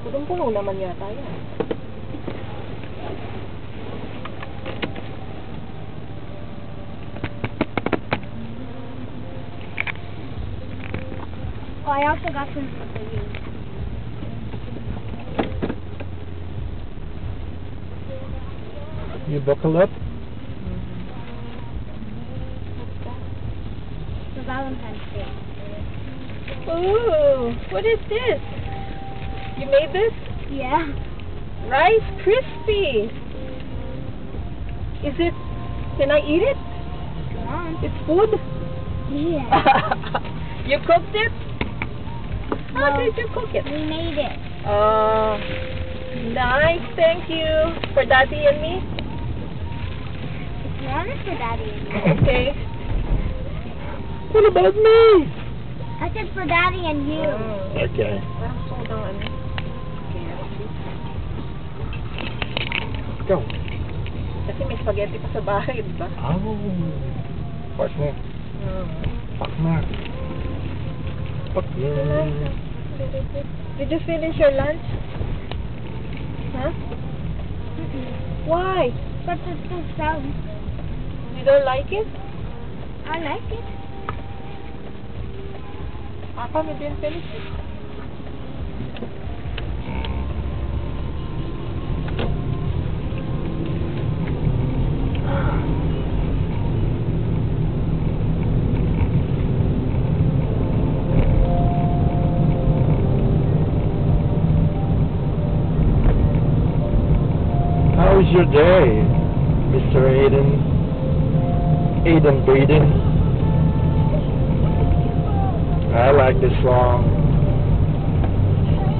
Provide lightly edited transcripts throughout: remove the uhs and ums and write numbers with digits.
Punong-puno naman yata yan. Oh, I also got some spaghetti. You buckle up? For Valentine's Day. Ooh, what is this? You made this? Yeah. Rice Krispie. Is it? Can I eat it? Come on. It's food. Yeah. You cooked it? How No. did you cook it? We made it. Nice. Thank you for Daddy and me. It's wanted for Daddy and me. Okay. What about me? I said for Daddy and you. Okay. Parang sobrang ano. Go. Kasi may spaghetti pa sa bahay, di ba? Oh. Partner. Partner. Partner. Did you finish your lunch? Huh? Why? But it's so sound. You don't like it? I like it. How come you didn't finish it? How was your day, Mr. Aiden? Aiden Breeden? I like this song.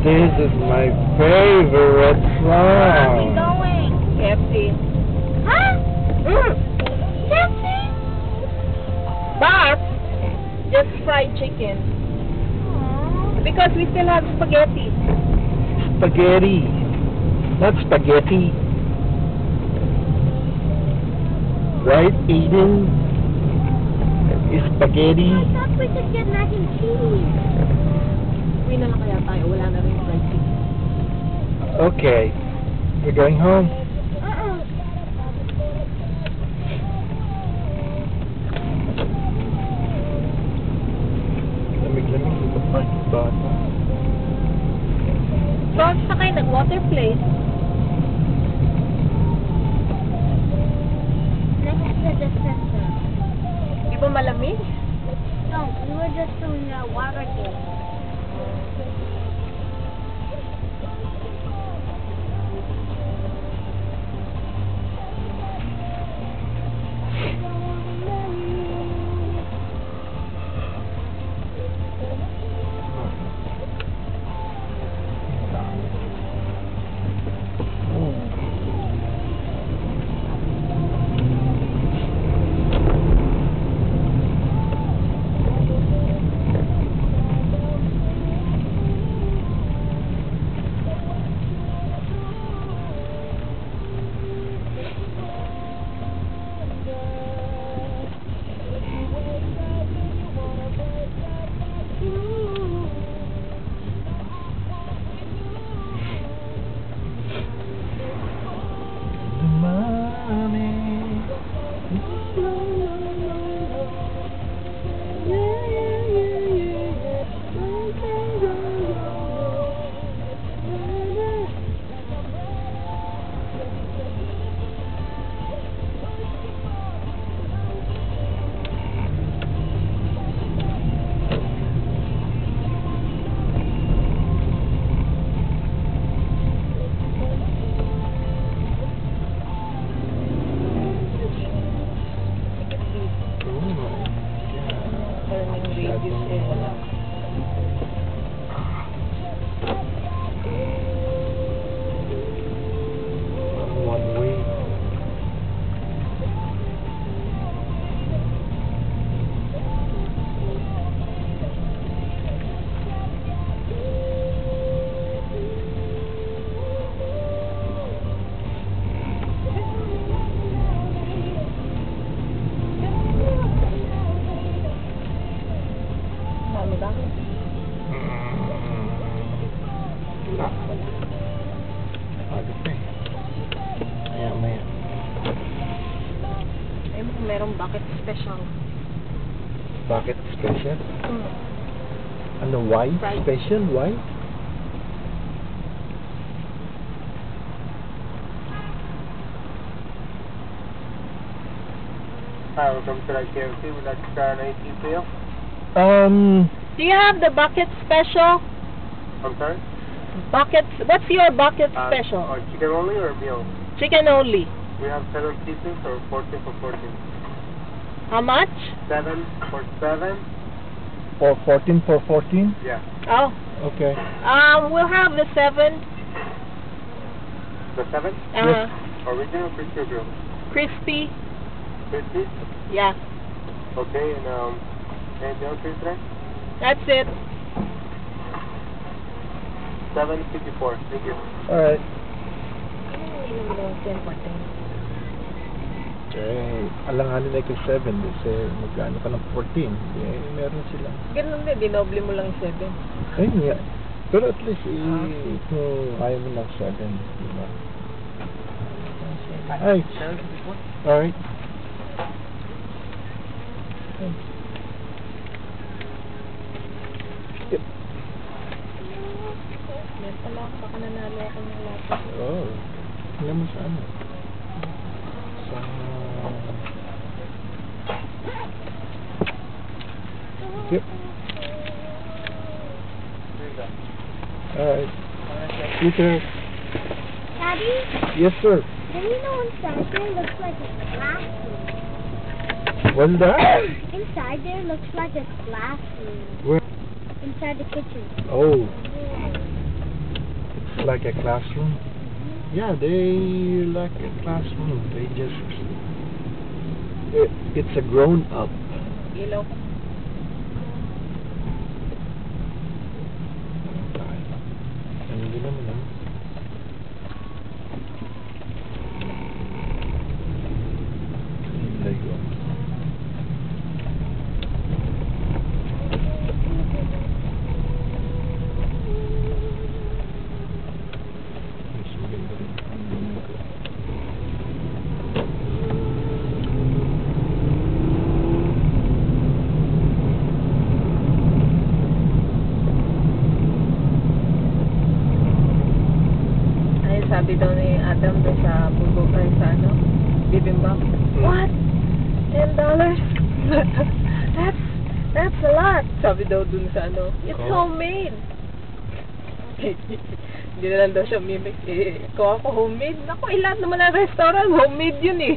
This is my favorite Where are we song. going? KFC. Huh? Mm. Jesse? But, just fried chicken. Aww. Because we still have spaghetti. Spaghetti. Not spaghetti. Right, Aiden? It's spaghetti. I thought we could get mac and cheese. Uwi na lang kaya tayo. Wala na rin fried chicken. Okay. We're going home. Lamig-lamig sa park ng bata. Saan sa kayo nag-water play? Next to the center. Di ba malamig? No, we were just doing a water game. Agad pa eh. Maya. Eh, merong bucket special. Bakit special? Hmm. Ano, why? Fried. Special? Why? Hi, welcome to the KFC. Would like to try an 18 for you? Do you have the bucket special? I'm sorry? Bucket, what's your bucket special? Chicken only or meal? Chicken only. We have 7 pieces or 14 for 14. How much? 7 for 7? For 14 for 14? Yeah. Oh, Okay. we'll have the 7. The 7? Original crispy or grilled? Crispy. Crispy? Yeah, Okay, and anything else for you today? that's it. 754. Thank you. Alright. Inom mo 10 for 10. Eh, alanganin na ikaw 7 kasi magkano ka ng 14. Eh, meron sila. Ganun din, dinoble mo lang 7. Ayun nga. Pero at least, kung ayaw mo ng 7, diba? Ay, 754? alright. Yan pala, baka nanalo ako ng laptop. Oh, tingnan mo sa ano? Sa... Yep. There you go. Alright. Peter. Daddy, Yes, sir. did you know inside there looks like a classroom? What's that? Inside there looks like a classroom. Where? Inside the kitchen. Oh, it's like a classroom. Yeah, they like a classroom. They just... it's a grown-up. Ilaw. Ano din naman ah? Layo. Mas maganda rin ang bumiko. Ay, sabi daw ni Adam doon sa bulgokay sa ano, bibimbap. What? $10? That's a lot. Sabi daw dun sa ano, it's Oh. homemade. Hindi na lang daw siya mimic. Eh, kung ako homemade, naku, lahat naman ng restaurant, homemade yun eh.